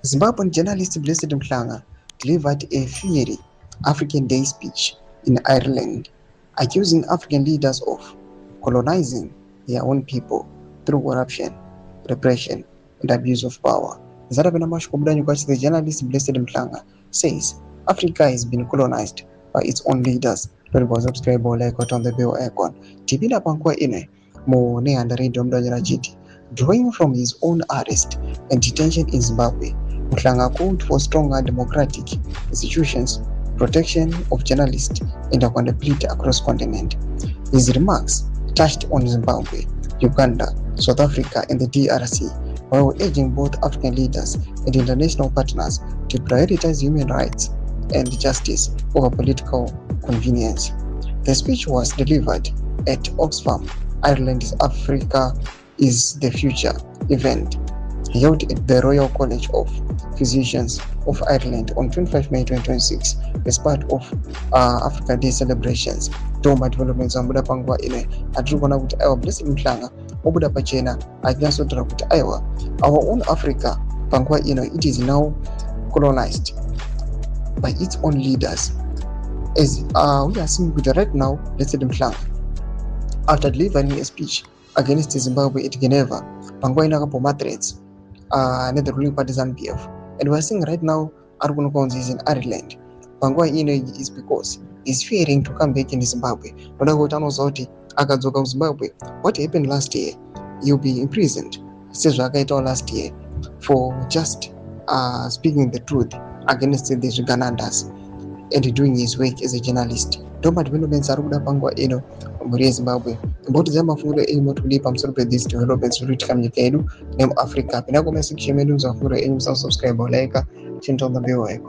Zimbabwean journalist Blessed Mhlanga delivered a fiery African Day speech in Ireland, accusing African leaders of colonizing their own people through corruption, repression, and abuse of power. The journalist Blessed Mhlanga says Africa has been colonized by its own leaders. Subscribe or like on the bell icon. Tipina pankwa ine mu neanda radio mdanyana chiti. Drawing from his own arrest and detention in Zimbabwe, Mhlanga called for stronger democratic institutions, protection of journalists, and accountability across continent. His remarks touched on Zimbabwe, Uganda, South Africa, and the DRC, while urging both African leaders and international partners to prioritize human rights and justice over political convenience. The speech was delivered at Oxfam, Ireland's Africa is the Future event held at the Royal College of Physicians of Ireland on 25 May 2026 as part of Africa Day celebrations. Toma developments ambuda pangwa ine atiri kuona kuti aiwa Blessed Mhlanga obuda pachena achinyatsotera kuti aiwa our own Africa pangwa ino it is now colonized by its own leaders. As we are seeing with right now, Blessed Mhlanga, after delivering a speech against Zimbabwe at Geneva, pangwa ina kapoma threats the ruling party ZANU-PF, and we are seeing right now Argunokons is in Ireland. Pangwa ino is because he's fearing to come back in Zimbabwe. Akadzoka Zimbabwe, what happened last year? He'll be imprisoned. Says Zvakaitwa last year for just speaking the truth against the Ugandas and doing his work as a journalist. Toma developments are pangwa ino muri Zimbabwe. About the mafundo enyu motuli pamsoro pe these developments rich kamnyika yedu name Africa. Pinako message yedu mzafuro enyu subscribe like chintonda bell icon.